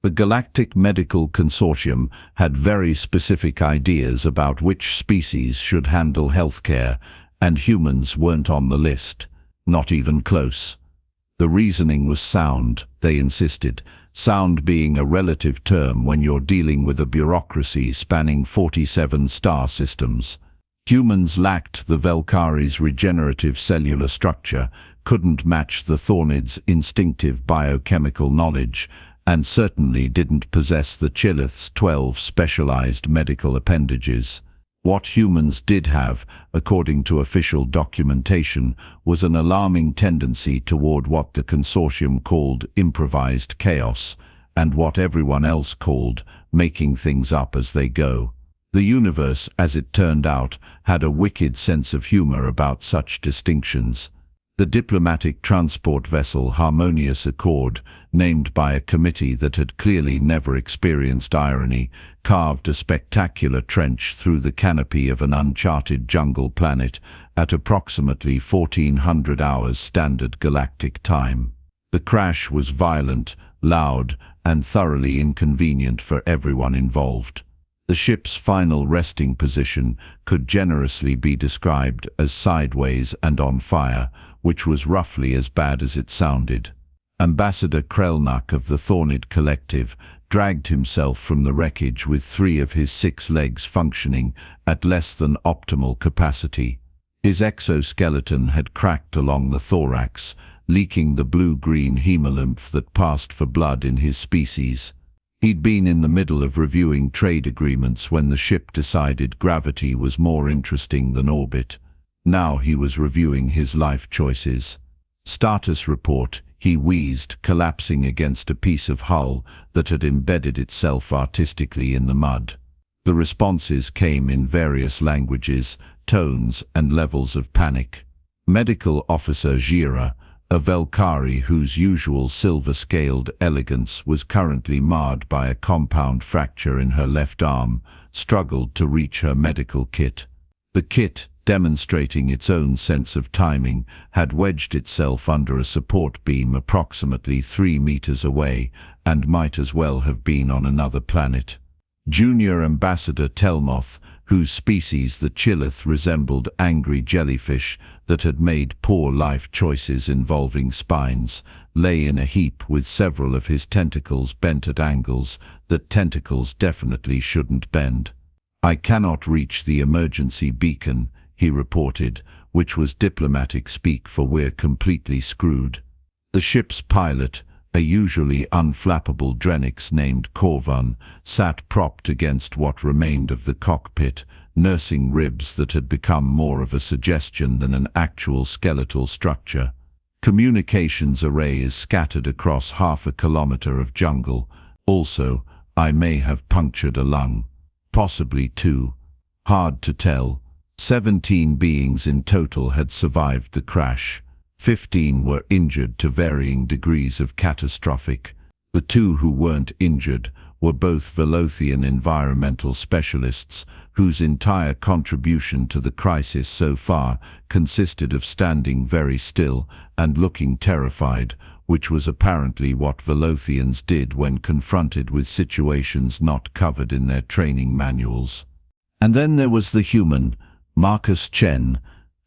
The Galactic Medical Consortium had very specific ideas about which species should handle healthcare, and humans weren't on the list. Not even close. The reasoning was sound, they insisted, sound being a relative term when you're dealing with a bureaucracy spanning 47 star systems. Humans lacked the Velkari's regenerative cellular structure, couldn't match the Thornid's instinctive biochemical knowledge, and certainly didn't possess the Chilith's 12 specialized medical appendages. What humans did have, according to official documentation, was an alarming tendency toward what the consortium called improvised chaos, and what everyone else called making things up as they go. The universe, as it turned out, had a wicked sense of humor about such distinctions. The diplomatic transport vessel Harmonious Accord, named by a committee that had clearly never experienced irony, carved a spectacular trench through the canopy of an uncharted jungle planet at approximately 1400 hours standard galactic time. The crash was violent, loud, and thoroughly inconvenient for everyone involved. The ship's final resting position could generously be described as sideways and on fire, which was roughly as bad as it sounded. Ambassador Krelnak of the Thornid Collective dragged himself from the wreckage with 3 of his 6 legs functioning at less than optimal capacity. His exoskeleton had cracked along the thorax, leaking the blue-green hemolymph that passed for blood in his species. He'd been in the middle of reviewing trade agreements when the ship decided gravity was more interesting than orbit. Now he was reviewing his life choices. Status report, he wheezed, collapsing against a piece of hull that had embedded itself artistically in the mud. The responses came in various languages, tones, and levels of panic. Medical Officer Gira, a Velkari whose usual silver-scaled elegance was currently marred by a compound fracture in her left arm, struggled to reach her medical kit. The kit, demonstrating its own sense of timing, had wedged itself under a support beam approximately 3 meters away, and might as well have been on another planet. Junior Ambassador Telmoth, whose species the Chilith resembled angry jellyfish that had made poor life choices involving spines, lay in a heap with several of his tentacles bent at angles that tentacles definitely shouldn't bend. "I cannot reach the emergency beacon," he reported, which was diplomatic speak for "we're completely screwed." The ship's pilot, a usually unflappable Drenix named Korvan, sat propped against what remained of the cockpit, nursing ribs that had become more of a suggestion than an actual skeletal structure. Communications arrays scattered across 1/2 kilometer of jungle. Also, I may have punctured a lung. Possibly 2. Hard to tell. 17 beings in total had survived the crash. 15 were injured to varying degrees of catastrophic. The 2 who weren't injured were both Velothian environmental specialists, whose entire contribution to the crisis so far consisted of standing very still and looking terrified, which was apparently what Velothians did when confronted with situations not covered in their training manuals. And then there was the human, Marcus Chen,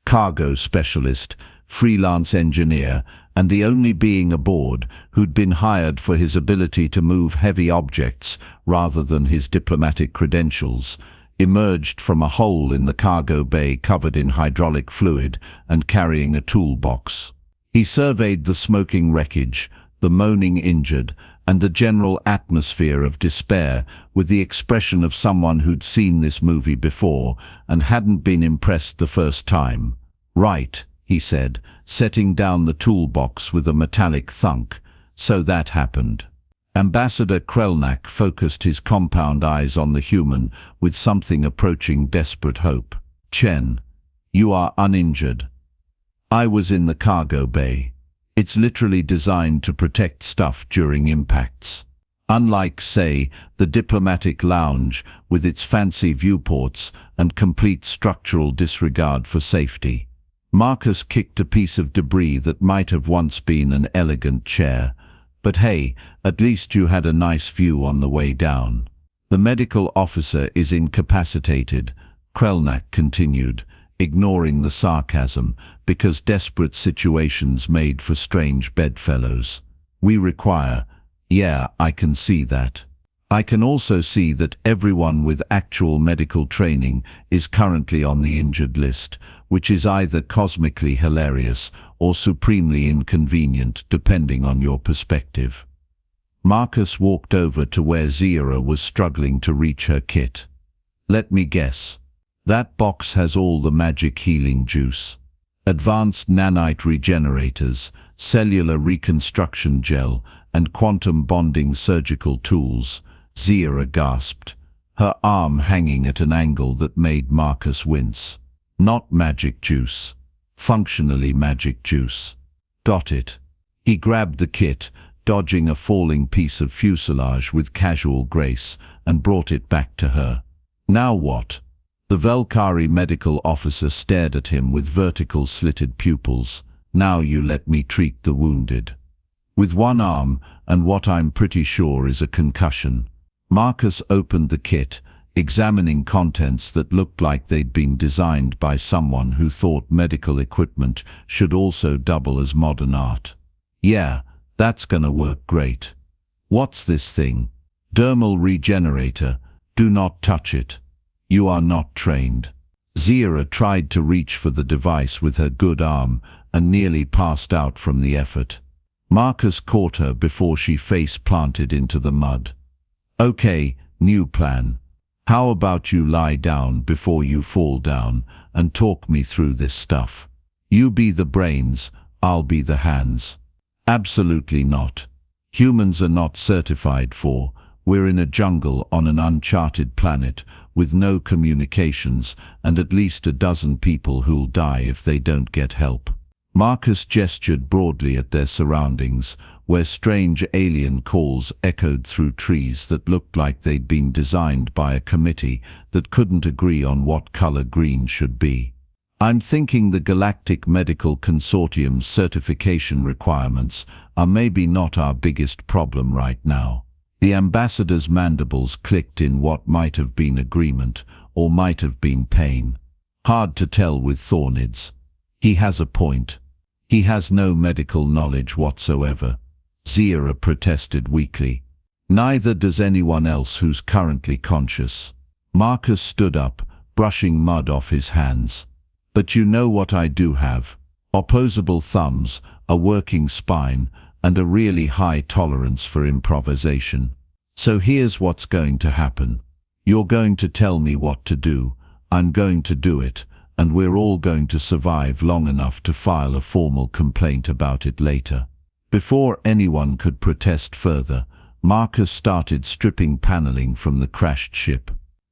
cargo specialist, freelance engineer, and the only being aboard who'd been hired for his ability to move heavy objects rather than his diplomatic credentials, emerged from a hole in the cargo bay covered in hydraulic fluid and carrying a toolbox. He surveyed the smoking wreckage, the moaning injured, and the general atmosphere of despair with the expression of someone who'd seen this movie before and hadn't been impressed the first time. "Right," he said, setting down the toolbox with a metallic thunk. "So that happened." Ambassador Krelnak focused his compound eyes on the human with something approaching desperate hope. "Chen, you are uninjured. I was in the cargo bay. It's literally designed to protect stuff during impacts. Unlike, say, the diplomatic lounge with its fancy viewports and complete structural disregard for safety." Marcus kicked a piece of debris that might have once been an elegant chair. But hey, at least you had a nice view on the way down. The medical officer is incapacitated, Krelnak continued, ignoring the sarcasm, because desperate situations made for strange bedfellows. We require, yeah, I can see that. I can also see that everyone with actual medical training is currently on the injured list, which is either cosmically hilarious or supremely inconvenient depending on your perspective. Marcus walked over to where Zira was struggling to reach her kit. Let me guess. That box has all the magic healing juice. Advanced nanite regenerators, cellular reconstruction gel, and quantum bonding surgical tools, Zira gasped, her arm hanging at an angle that made Marcus wince. Not magic juice. Functionally magic juice. Got it. He grabbed the kit, dodging a falling piece of fuselage with casual grace, and brought it back to her. Now what? The Velkari medical officer stared at him with vertical slitted pupils. Now you let me treat the wounded. With one arm, and what I'm pretty sure is a concussion. Marcus opened the kit, examining contents that looked like they'd been designed by someone who thought medical equipment should also double as modern art. Yeah, that's gonna work great. What's this thing? Dermal regenerator. Do not touch it. You are not trained. Zira tried to reach for the device with her good arm and nearly passed out from the effort. Marcus caught her before she face-planted into the mud. Okay, new plan. How about you lie down before you fall down and talk me through this stuff? You be the brains, I'll be the hands. Absolutely not. Humans are not certified for. We're in a jungle on an uncharted planet with no communications and at least a dozen people who'll die if they don't get help. Marcus gestured broadly at their surroundings, where strange alien calls echoed through trees that looked like they'd been designed by a committee that couldn't agree on what color green should be. I'm thinking the Galactic Medical Consortium's certification requirements are maybe not our biggest problem right now. The ambassador's mandibles clicked in what might have been agreement, or might have been pain. Hard to tell with Thornids. He has a point. He has no medical knowledge whatsoever. Zira protested weakly. Neither does anyone else who's currently conscious. Marcus stood up, brushing mud off his hands. But you know what I do have. Opposable thumbs, a working spine, and a really high tolerance for improvisation. So here's what's going to happen. You're going to tell me what to do, I'm going to do it, and we're all going to survive long enough to file a formal complaint about it later. Before anyone could protest further, Marcus started stripping paneling from the crashed ship.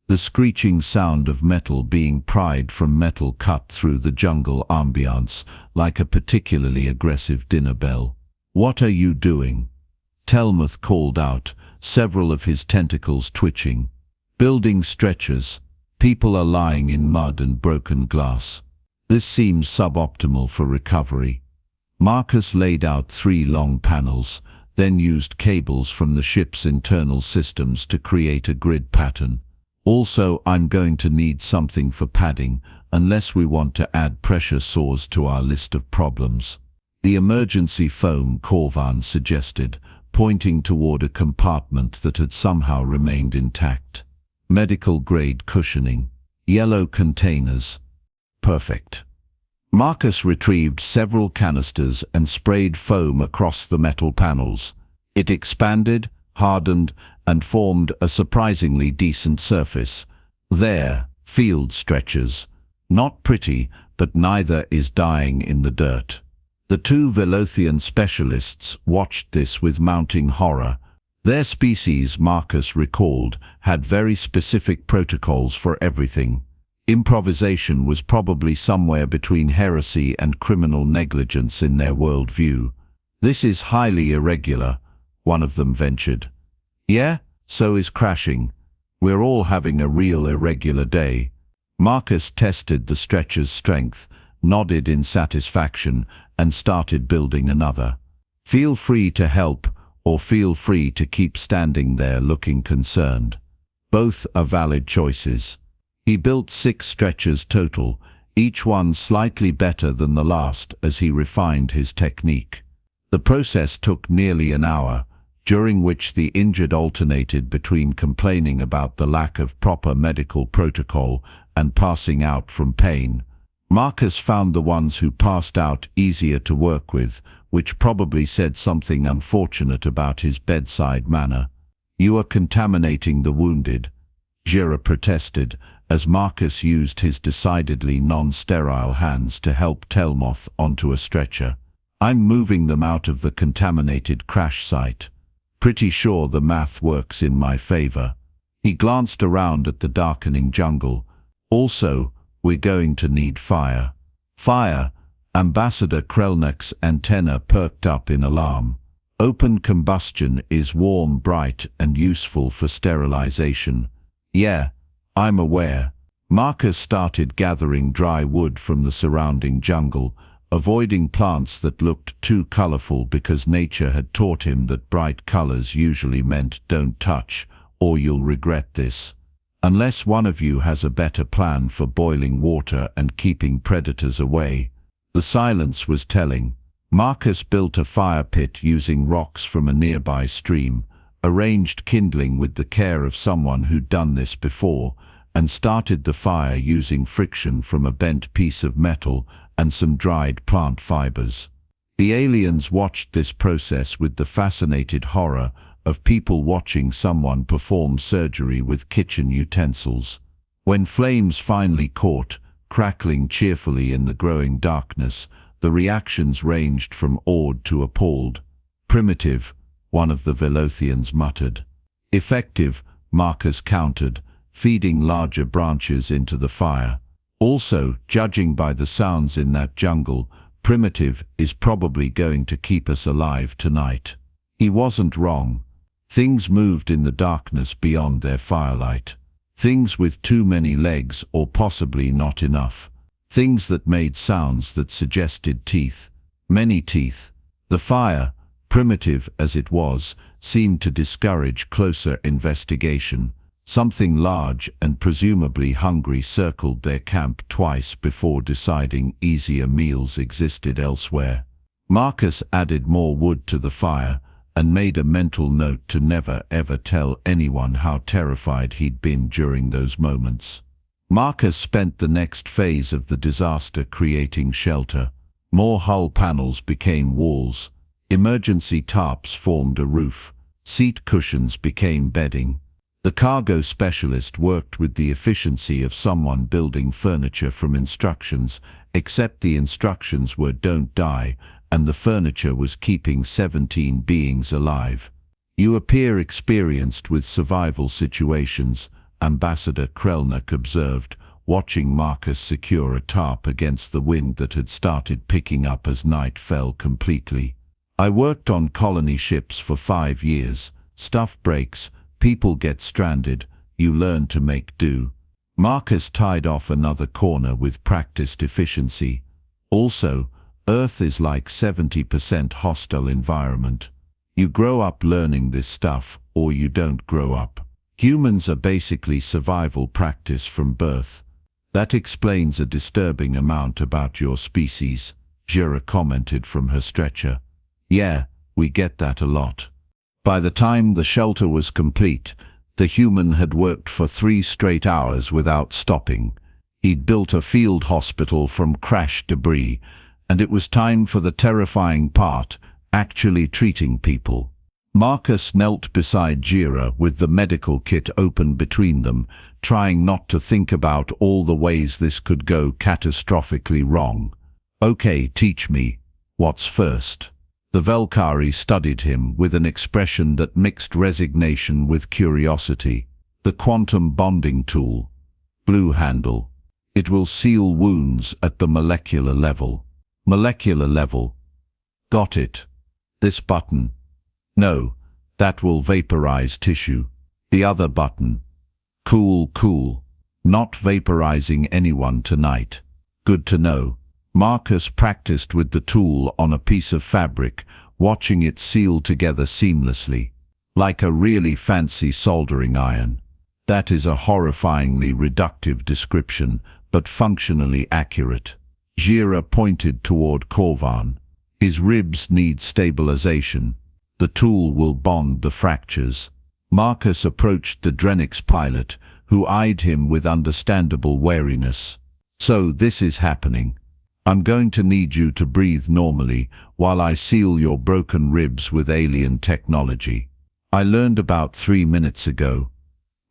The screeching sound of metal being pried from metal cut through the jungle ambiance like a particularly aggressive dinner bell. What are you doing? Telmuth called out, several of his tentacles twitching. Building stretchers. People are lying in mud and broken glass. This seems suboptimal for recovery. Marcus laid out 3 long panels, then used cables from the ship's internal systems to create a grid pattern. Also, I'm going to need something for padding, unless we want to add pressure sores to our list of problems. The emergency foam, Korvan suggested, pointing toward a compartment that had somehow remained intact. Medical-grade cushioning. Yellow containers. Perfect. Marcus retrieved several canisters and sprayed foam across the metal panels. It expanded, hardened, and formed a surprisingly decent surface. There, field stretchers. Not pretty, but neither is dying in the dirt. The 2 Velothian specialists watched this with mounting horror. Their species, Marcus recalled, had very specific protocols for everything. Improvisation was probably somewhere between heresy and criminal negligence in their worldview. This is highly irregular, one of them ventured. Yeah, so is crashing. We're all having a real irregular day. Marcus tested the stretcher's strength, nodded in satisfaction, and started building another. Feel free to help, or feel free to keep standing there looking concerned. Both are valid choices. He built 6 stretchers total, each one slightly better than the last as he refined his technique. The process took nearly an hour, during which the injured alternated between complaining about the lack of proper medical protocol and passing out from pain. Marcus found the ones who passed out easier to work with, which probably said something unfortunate about his bedside manner. "You are contaminating the wounded," Jira protested, as Marcus used his decidedly non-sterile hands to help Telmoth onto a stretcher. "I'm moving them out of the contaminated crash site. Pretty sure the math works in my favor." He glanced around at the darkening jungle. "Also, we're going to need fire." "Fire?" Ambassador Krelnick's antenna perked up in alarm. "Open combustion is warm, bright, and useful for sterilization." "Yeah, I'm aware." Marcus started gathering dry wood from the surrounding jungle, avoiding plants that looked too colorful because nature had taught him that bright colors usually meant "don't touch, or you'll regret this." "Unless one of you has a better plan for boiling water and keeping predators away." The silence was telling. Marcus built a fire pit using rocks from a nearby stream, arranged kindling with the care of someone who'd done this before, and started the fire using friction from a bent piece of metal and some dried plant fibers. The aliens watched this process with the fascinated horror of people watching someone perform surgery with kitchen utensils. When flames finally caught, crackling cheerfully in the growing darkness, the reactions ranged from awed to appalled. "Primitive," one of the Velothians muttered. "Effective," Marcus countered, feeding larger branches into the fire. "Also, judging by the sounds in that jungle, primitive is probably going to keep us alive tonight." He wasn't wrong. Things moved in the darkness beyond their firelight. Things with too many legs or possibly not enough. Things that made sounds that suggested teeth. Many teeth. The fire, primitive as it was, seemed to discourage closer investigation. Something large and presumably hungry circled their camp twice before deciding easier meals existed elsewhere. Marcus added more wood to the fire and made a mental note to never ever tell anyone how terrified he'd been during those moments. Marcus spent the next phase of the disaster creating shelter. More hull panels became walls. Emergency tarps formed a roof. Seat cushions became bedding. The cargo specialist worked with the efficiency of someone building furniture from instructions, except the instructions were "don't die," and the furniture was keeping 17 beings alive. "You appear experienced with survival situations," Ambassador Krelnick observed, watching Marcus secure a tarp against the wind that had started picking up as night fell completely. "I worked on colony ships for 5 years. Stuff breaks. People get stranded, you learn to make do." Marcus tied off another corner with practiced efficiency. "Also, Earth is like 70% hostile environment. You grow up learning this stuff, or you don't grow up. Humans are basically survival practice from birth. That explains a disturbing amount about your species," Jira commented from her stretcher. "Yeah, we get that a lot." By the time the shelter was complete, the human had worked for 3 straight hours without stopping. He'd built a field hospital from crashed debris, and it was time for the terrifying part, actually treating people. Marcus knelt beside Jira with the medical kit open between them, trying not to think about all the ways this could go catastrophically wrong. "Okay, teach me. What's first?" The Velkari studied him with an expression that mixed resignation with curiosity. "The quantum bonding tool. Blue handle. It will seal wounds at the molecular level." "Molecular level. Got it. This button." "No, that will vaporize tissue." "The other button." Cool. Not vaporizing anyone tonight." "Good to know." Marcus practiced with the tool on a piece of fabric, watching it seal together seamlessly, like a really fancy soldering iron. That is a horrifyingly reductive description, but functionally accurate. Gira pointed toward Korvan. His ribs need stabilization. The tool will bond the fractures. Marcus approached the Drenix pilot, who eyed him with understandable wariness. So this is happening. I'm going to need you to breathe normally while I seal your broken ribs with alien technology. I learned about 3 minutes ago.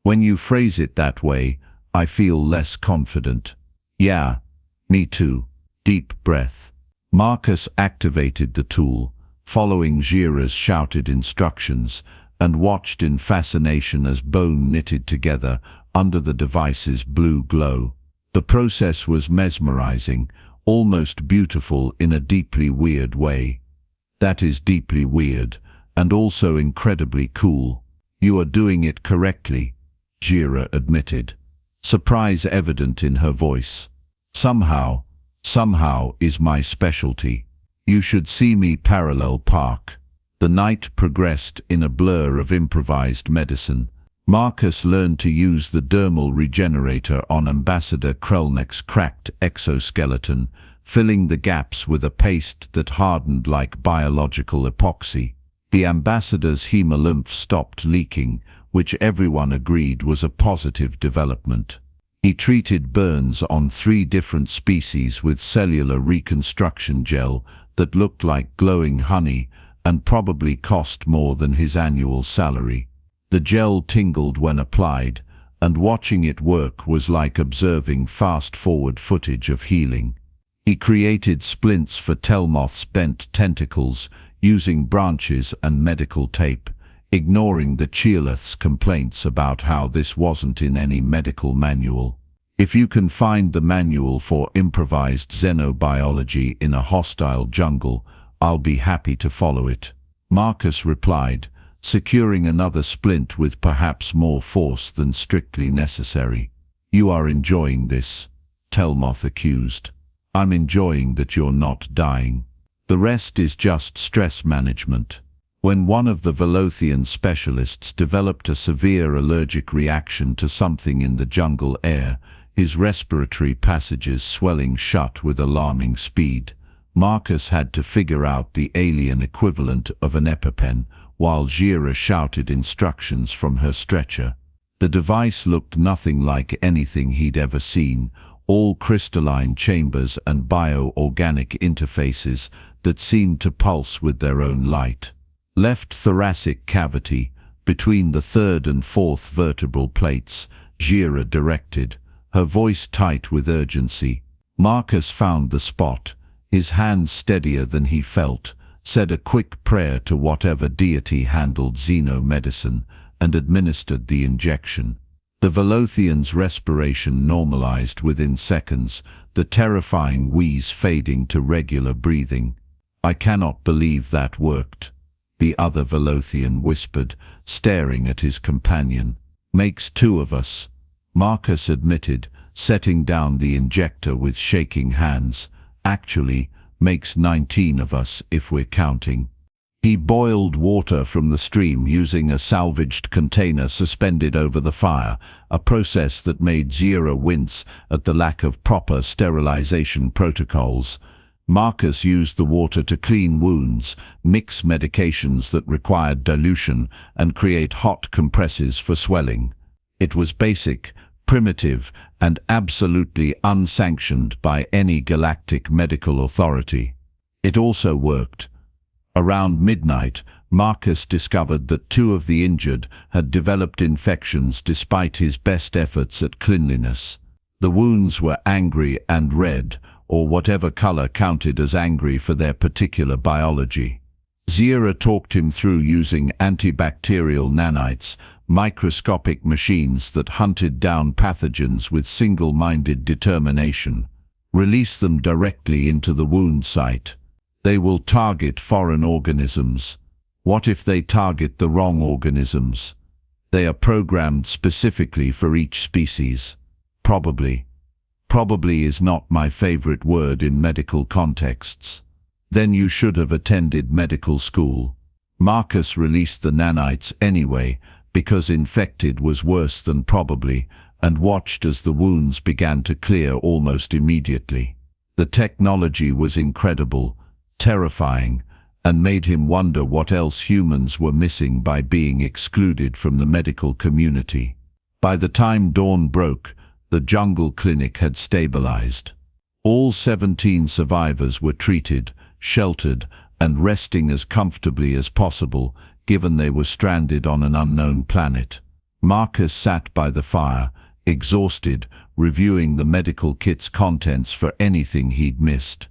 When you phrase it that way, I feel less confident. Yeah, me too. Deep breath. Marcus activated the tool, following Gira's shouted instructions, and watched in fascination as bone knitted together under the device's blue glow. The process was mesmerizing, almost beautiful in a deeply weird way. That is deeply weird, and also incredibly cool. You are doing it correctly, Gira admitted, surprise evident in her voice. Somehow is my specialty. You should see me parallel park. The night progressed in a blur of improvised medicine. Marcus learned to use the dermal regenerator on Ambassador Krelnick's cracked exoskeleton, filling the gaps with a paste that hardened like biological epoxy. The ambassador's hemolymph stopped leaking, which everyone agreed was a positive development. He treated burns on 3 different species with cellular reconstruction gel that looked like glowing honey and probably cost more than his annual salary. The gel tingled when applied, and watching it work was like observing fast-forward footage of healing. He created splints for Telmoth's bent tentacles using branches and medical tape, ignoring the Cheolith's complaints about how this wasn't in any medical manual. If you can find the manual for improvised xenobiology in a hostile jungle, I'll be happy to follow it. Marcus replied, securing another splint with perhaps more force than strictly necessary. You are enjoying this, Telmoth accused. I'm enjoying that you're not dying. The rest is just stress management. When one of the Velothian specialists developed a severe allergic reaction to something in the jungle air, his respiratory passages swelling shut with alarming speed, Marcus had to figure out the alien equivalent of an EpiPen, while Gira shouted instructions from her stretcher. The device looked nothing like anything he'd ever seen, all crystalline chambers and bio-organic interfaces that seemed to pulse with their own light. Left thoracic cavity, between the 3rd and 4th vertebral plates, Gira directed, her voice tight with urgency. Marcus found the spot, his hands steadier than he felt, said a quick prayer to whatever deity handled xenomedicine, and administered the injection. The Velothian's respiration normalized within seconds, the terrifying wheeze fading to regular breathing. I cannot believe that worked, the other Velothian whispered, staring at his companion. Makes 2 of us, Marcus admitted, setting down the injector with shaking hands. Actually, makes 19 of us if we're counting. He boiled water from the stream using a salvaged container suspended over the fire, a process that made Gira wince at the lack of proper sterilization protocols. Marcus used the water to clean wounds, mix medications that required dilution, and create hot compresses for swelling. It was basic, primitive, and absolutely unsanctioned by any galactic medical authority. It also worked. Around midnight, Marcus discovered that 2 of the injured had developed infections despite his best efforts at cleanliness. The wounds were angry and red, or whatever color counted as angry for their particular biology. Gira talked him through using antibacterial nanites, microscopic machines that hunted down pathogens with single-minded determination. Release them directly into the wound site. They will target foreign organisms. What if they target the wrong organisms? They are programmed specifically for each species. Probably. Probably is not my favorite word in medical contexts. Then you should have attended medical school. Marcus released the nanites anyway, because infected was worse than probably, and watched as the wounds began to clear almost immediately. The technology was incredible, terrifying, and made him wonder what else humans were missing by being excluded from the medical community. By the time dawn broke, the jungle clinic had stabilized. All 17 survivors were treated, sheltered, and resting as comfortably as possible, given they were stranded on an unknown planet. Marcus sat by the fire, exhausted, reviewing the medical kit's contents for anything he'd missed.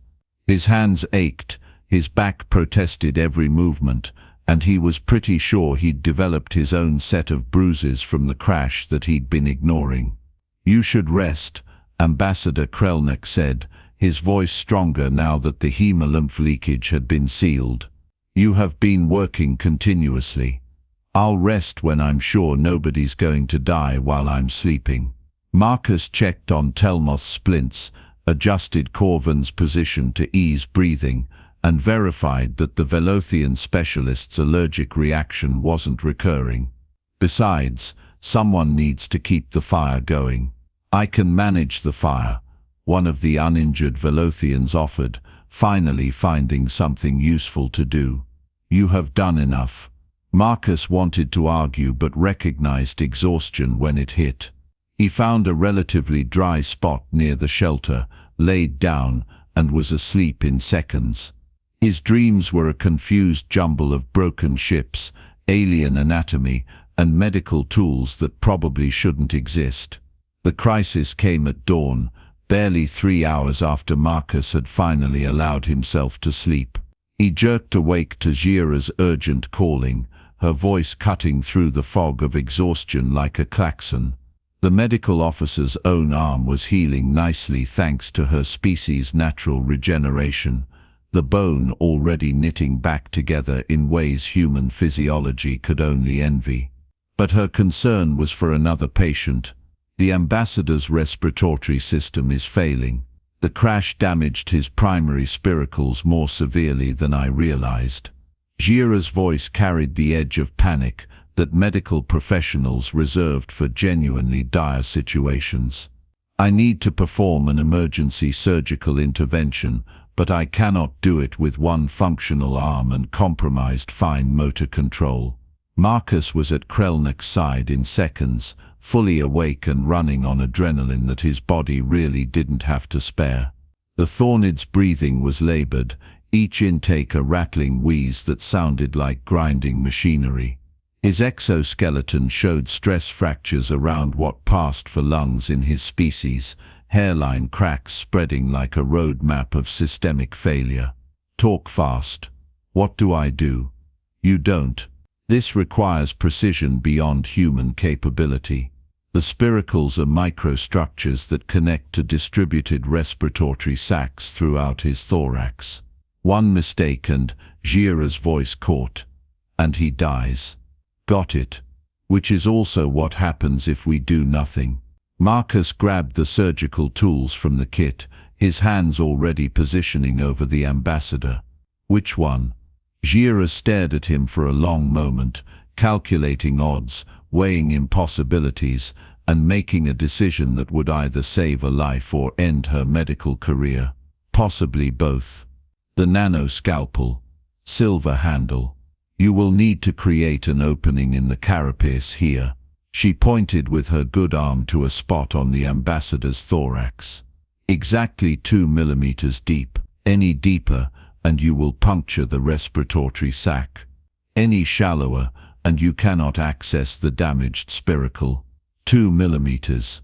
His hands ached, his back protested every movement, and he was pretty sure he'd developed his own set of bruises from the crash that he'd been ignoring. "You should rest," Ambassador Krelnik said, his voice stronger now that the hemolymph leakage had been sealed. "You have been working continuously. I'll rest when I'm sure nobody's going to die while I'm sleeping." Marcus checked on Telmoth's splints, adjusted Corvin's position to ease breathing, and verified that the Velothian specialist's allergic reaction wasn't recurring. Besides, someone needs to keep the fire going. "I can manage the fire," one of the uninjured Velothians offered, finally finding something useful to do. "You have done enough." Marcus wanted to argue but recognized exhaustion when it hit. He found a relatively dry spot near the shelter, laid down, and was asleep in seconds. His dreams were a confused jumble of broken ships, alien anatomy, and medical tools that probably shouldn't exist. The crisis came at dawn, barely 3 hours after Marcus had finally allowed himself to sleep. He jerked awake to Jira's urgent calling, her voice cutting through the fog of exhaustion like a klaxon. The medical officer's own arm was healing nicely thanks to her species' natural regeneration, the bone already knitting back together in ways human physiology could only envy. But her concern was for another patient. "The ambassador's respiratory system is failing. The crash damaged his primary spiracles more severely than I realized." Jira's voice carried the edge of panic that medical professionals reserved for genuinely dire situations. "I need to perform an emergency surgical intervention, but I cannot do it with one functional arm and compromised fine motor control." Marcus was at Krelnik's side in seconds, fully awake and running on adrenaline that his body really didn't have to spare. The Thornid's breathing was labored, each intake a rattling wheeze that sounded like grinding machinery. His exoskeleton showed stress fractures around what passed for lungs in his species, hairline cracks spreading like a road map of systemic failure. "Talk fast." "What do I do?" "You don't. This requires precision beyond human capability." The spiracles are microstructures that connect to distributed respiratory sacs throughout his thorax. One mistake and Jira's voice caught, and he dies. "Got it. Which is also what happens if we do nothing." Marcus grabbed the surgical tools from the kit, his hands already positioning over the ambassador. "Which one?" Jira stared at him for a long moment, calculating odds, weighing impossibilities, and making a decision that would either save a life or end her medical career. Possibly both. "The nano-scalpel. Silver handle. You will need to create an opening in the carapace here." She pointed with her good arm to a spot on the ambassador's thorax. "Exactly 2 millimeters deep. Any deeper, and you will puncture the respiratory sac. Any shallower, and you cannot access the damaged spiracle. 2 millimeters.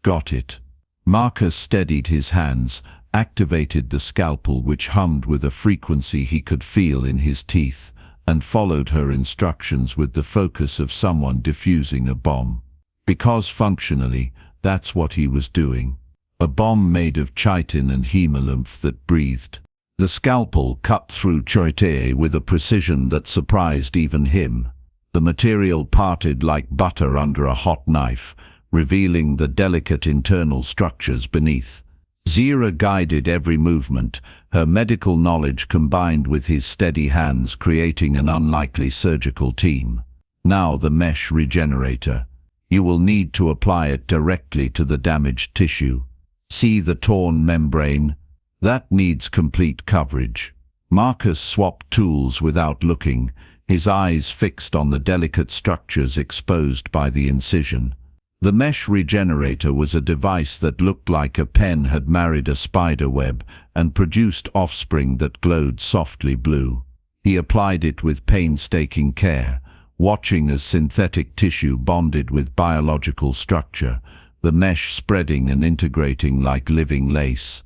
Got it." Marcus steadied his hands, activated the scalpel which hummed with a frequency he could feel in his teeth, and followed her instructions with the focus of someone defusing a bomb. Because functionally, that's what he was doing. A bomb made of chitin and hemolymph that breathed. The scalpel cut through choite with a precision that surprised even him. The material parted like butter under a hot knife, revealing the delicate internal structures beneath. Zira guided every movement, her medical knowledge combined with his steady hands creating an unlikely surgical team. Now the mesh regenerator. You will need to apply it directly to the damaged tissue. See the torn membrane? That needs complete coverage. Marcus swapped tools without looking, his eyes fixed on the delicate structures exposed by the incision. The mesh regenerator was a device that looked like a pen had married a spider web and produced offspring that glowed softly blue. He applied it with painstaking care, watching as synthetic tissue bonded with biological structure, the mesh spreading and integrating like living lace.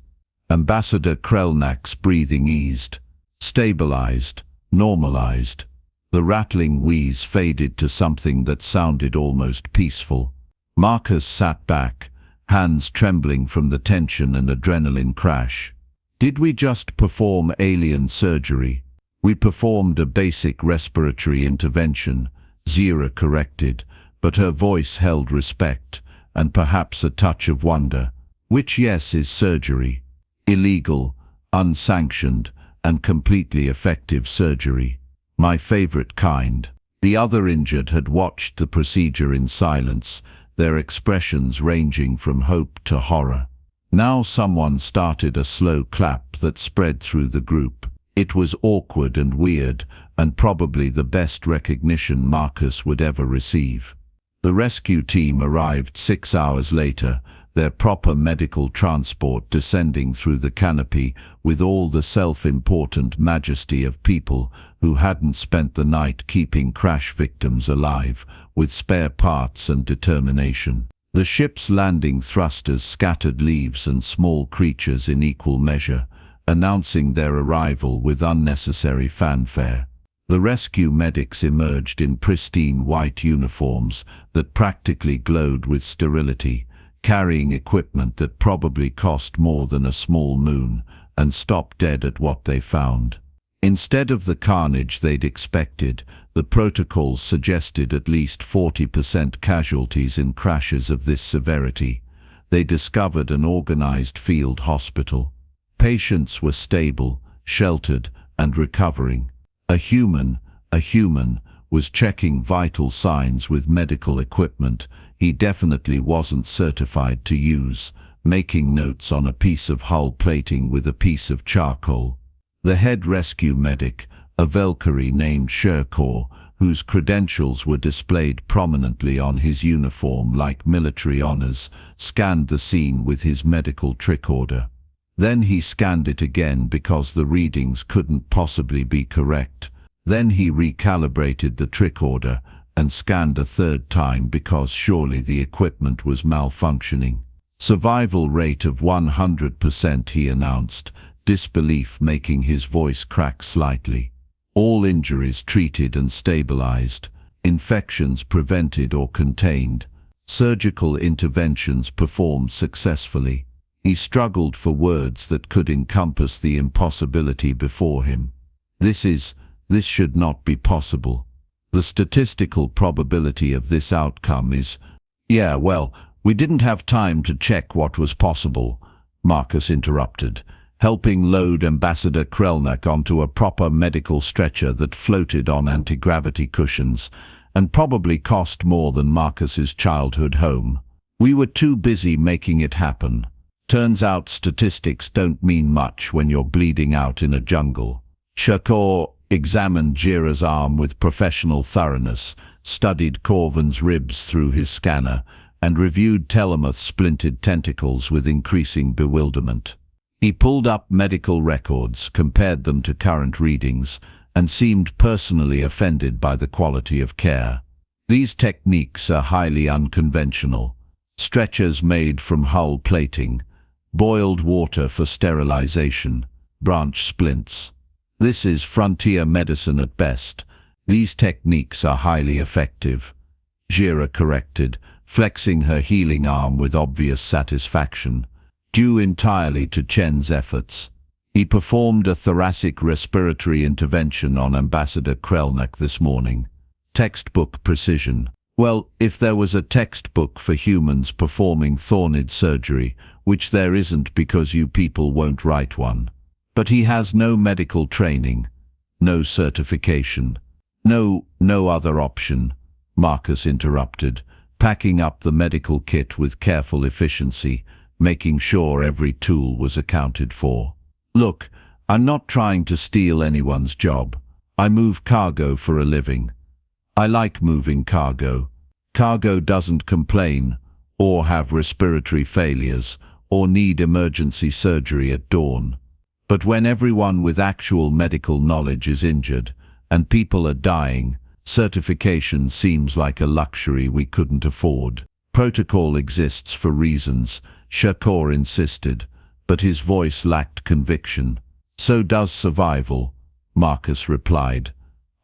Ambassador Krelnak's breathing eased, stabilized, normalized. The rattling wheeze faded to something that sounded almost peaceful. Marcus sat back, hands trembling from the tension and adrenaline crash. Did we just perform alien surgery? We performed a basic respiratory intervention, Zira corrected, but her voice held respect, and perhaps a touch of wonder. Which yes is surgery? Illegal, unsanctioned, and completely effective surgery. My favorite kind. The other injured had watched the procedure in silence, their expressions ranging from hope to horror. Now someone started a slow clap that spread through the group. It was awkward and weird, and probably the best recognition Marcus would ever receive. The rescue team arrived 6 hours later, their proper medical transport descending through the canopy with all the self-important majesty of people who hadn't spent the night keeping crash victims alive, with spare parts and determination. The ship's landing thrusters scattered leaves and small creatures in equal measure, announcing their arrival with unnecessary fanfare. The rescue medics emerged in pristine white uniforms that practically glowed with sterility, carrying equipment that probably cost more than a small moon, and stopped dead at what they found. Instead of the carnage they'd expected, the protocols suggested at least 40% casualties in crashes of this severity. They discovered an organized field hospital. Patients were stable, sheltered, and recovering. A human was checking vital signs with medical equipment he definitely wasn't certified to use, making notes on a piece of hull plating with a piece of charcoal. The head rescue medic, a Valkyrie named Sherkor, whose credentials were displayed prominently on his uniform like military honors, scanned the scene with his medical tricorder. Then he scanned it again because the readings couldn't possibly be correct. Then he recalibrated the tricorder and scanned a third time because surely the equipment was malfunctioning. Survival rate of 100%, he announced, disbelief making his voice crack slightly. All injuries treated and stabilized, infections prevented or contained, surgical interventions performed successfully. He struggled for words that could encompass the impossibility before him. This should not be possible. The statistical probability of this outcome is... Yeah, well, we didn't have time to check what was possible, Marcus interrupted, helping load Ambassador Krelnak onto a proper medical stretcher that floated on anti-gravity cushions, and probably cost more than Marcus's childhood home. We were too busy making it happen. Turns out statistics don't mean much when you're bleeding out in a jungle. Sherkor examined Jira's arm with professional thoroughness, studied Corvin's ribs through his scanner, and reviewed Telemoth's splintered tentacles with increasing bewilderment. He pulled up medical records, compared them to current readings, and seemed personally offended by the quality of care. These techniques are highly unconventional. Stretchers made from hull plating, boiled water for sterilization, branch splints. This is frontier medicine at best. These techniques are highly effective, Jira corrected, flexing her healing arm with obvious satisfaction, due entirely to Chen's efforts. He performed a thoracic respiratory intervention on Ambassador Krelnak this morning. Textbook precision. Well, if there was a textbook for humans performing Thornid surgery, which there isn't because you people won't write one. But he has no medical training, no certification, no other option, Marcus interrupted, packing up the medical kit with careful efficiency, making sure every tool was accounted for. Look, I'm not trying to steal anyone's job. I move cargo for a living. I like moving cargo. Cargo doesn't complain, or have respiratory failures, or need emergency surgery at dawn. But when everyone with actual medical knowledge is injured, and people are dying, certification seems like a luxury we couldn't afford. Protocol exists for reasons, Shakur insisted, but his voice lacked conviction. So does survival, Marcus replied.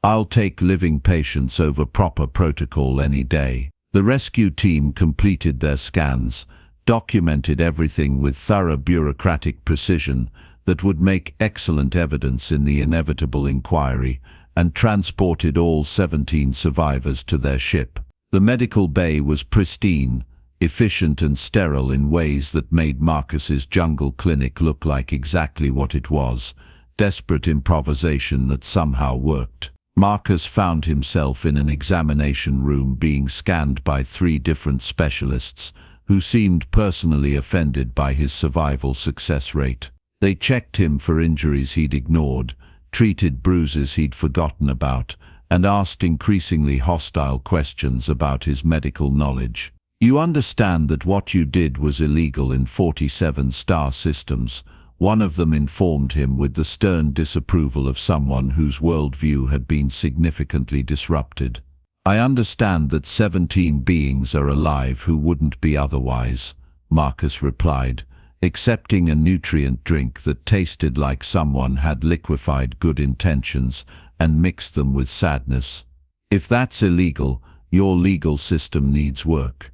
I'll take living patients over proper protocol any day. The rescue team completed their scans, documented everything with thorough bureaucratic precision that would make excellent evidence in the inevitable inquiry, and transported all 17 survivors to their ship. The medical bay was pristine, efficient and sterile in ways that made Marcus's jungle clinic look like exactly what it was, desperate improvisation that somehow worked. Marcus found himself in an examination room being scanned by 3 different specialists who seemed personally offended by his survival success rate. They checked him for injuries he'd ignored, treated bruises he'd forgotten about, and asked increasingly hostile questions about his medical knowledge. You understand that what you did was illegal in 47 star systems, one of them informed him with the stern disapproval of someone whose worldview had been significantly disrupted. I understand that 17 beings are alive who wouldn't be otherwise, Marcus replied, accepting a nutrient drink that tasted like someone had liquefied good intentions and mixed them with sadness. If that's illegal, your legal system needs work.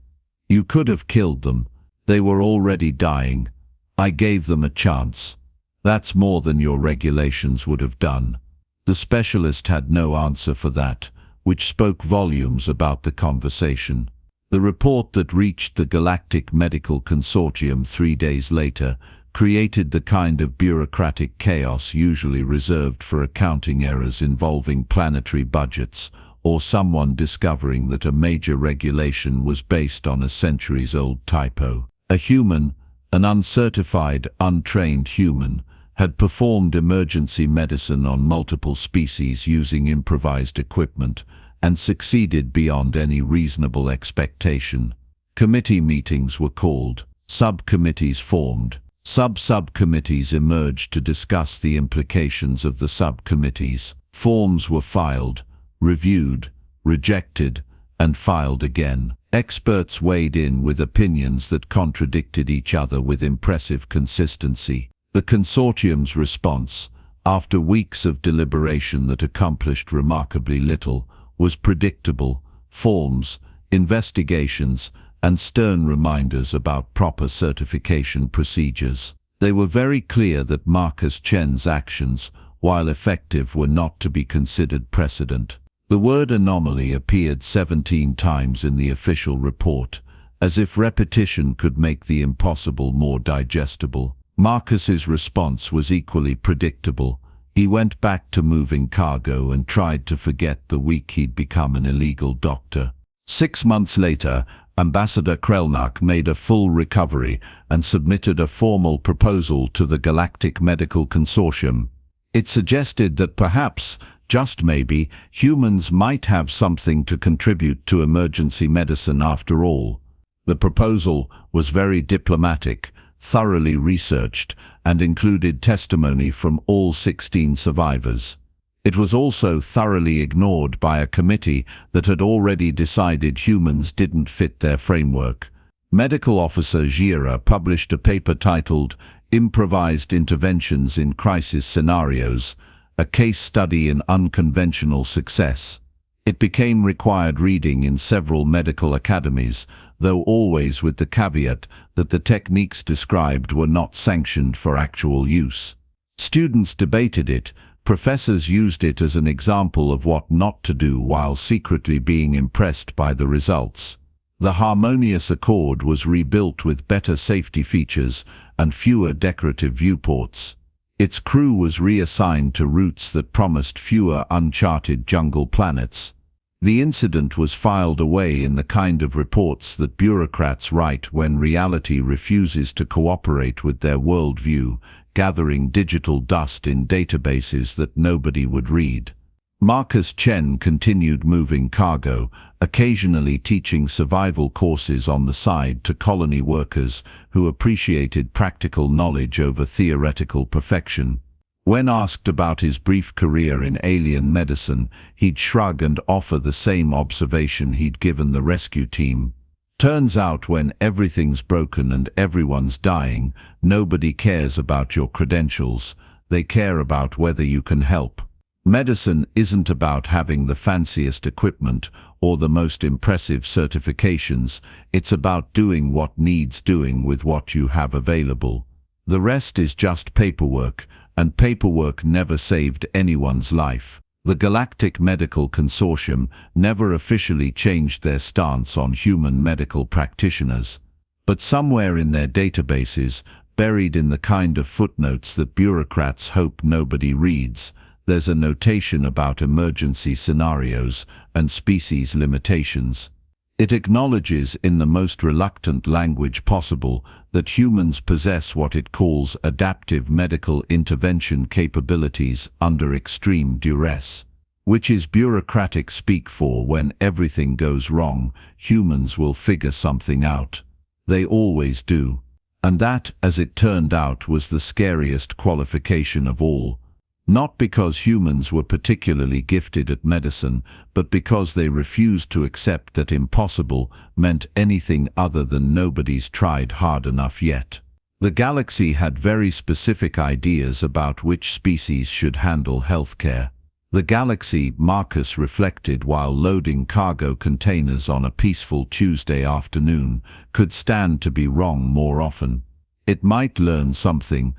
You could have killed them. They were already dying. I gave them a chance. That's more than your regulations would have done. The specialist had no answer for that, which spoke volumes about the conversation. The report that reached the Galactic Medical Consortium 3 days later created the kind of bureaucratic chaos usually reserved for accounting errors involving planetary budgets, or someone discovering that a major regulation was based on a centuries-old typo. A human, an uncertified, untrained human, had performed emergency medicine on multiple species using improvised equipment, and succeeded beyond any reasonable expectation. Committee meetings were called, subcommittees formed, subcommittees emerged to discuss the implications of the subcommittees. Forms were filed, reviewed, rejected, and filed again. Experts weighed in with opinions that contradicted each other with impressive consistency. The consortium's response, after weeks of deliberation that accomplished remarkably little, was predictable: forms, investigations, and stern reminders about proper certification procedures. They were very clear that Marcus Chen's actions, while effective, were not to be considered precedent. The word anomaly appeared 17 times in the official report, as if repetition could make the impossible more digestible. Marcus's response was equally predictable. He went back to moving cargo and tried to forget the week he'd become an illegal doctor. 6 months later, Ambassador Krelnak made a full recovery and submitted a formal proposal to the Galactic Medical Consortium. It suggested that perhaps, just maybe, humans might have something to contribute to emergency medicine after all. The proposal was very diplomatic, thoroughly researched, and included testimony from all 16 survivors. It was also thoroughly ignored by a committee that had already decided humans didn't fit their framework. Medical officer Gira published a paper titled Improvised Interventions in Crisis Scenarios, a case study in unconventional success. It became required reading in several medical academies, though always with the caveat that the techniques described were not sanctioned for actual use. Students debated it, professors used it as an example of what not to do while secretly being impressed by the results. The Harmonious Accord was rebuilt with better safety features and fewer decorative viewports. Its crew was reassigned to routes that promised fewer uncharted jungle planets. The incident was filed away in the kind of reports that bureaucrats write when reality refuses to cooperate with their worldview, gathering digital dust in databases that nobody would read. Marcus Chen continued moving cargo, occasionally teaching survival courses on the side to colony workers who appreciated practical knowledge over theoretical perfection. When asked about his brief career in alien medicine, he'd shrug and offer the same observation he'd given the rescue team. Turns out when everything's broken and everyone's dying, nobody cares about your credentials, they care about whether you can help. Medicine isn't about having the fanciest equipment or the most impressive certifications, it's about doing what needs doing with what you have available. The rest is just paperwork, and paperwork never saved anyone's life. The Galactic Medical Consortium never officially changed their stance on human medical practitioners. But somewhere in their databases, buried in the kind of footnotes that bureaucrats hope nobody reads, there's a notation about emergency scenarios and species limitations. It acknowledges in the most reluctant language possible that humans possess what it calls adaptive medical intervention capabilities under extreme duress, which is bureaucratic speak for when everything goes wrong, humans will figure something out. They always do. And that, as it turned out, was the scariest qualification of all. Not because humans were particularly gifted at medicine, but because they refused to accept that impossible meant anything other than nobody's tried hard enough yet. The galaxy had very specific ideas about which species should handle healthcare. The galaxy, Marcus reflected while loading cargo containers on a peaceful Tuesday afternoon, could stand to be wrong more often. It might learn something,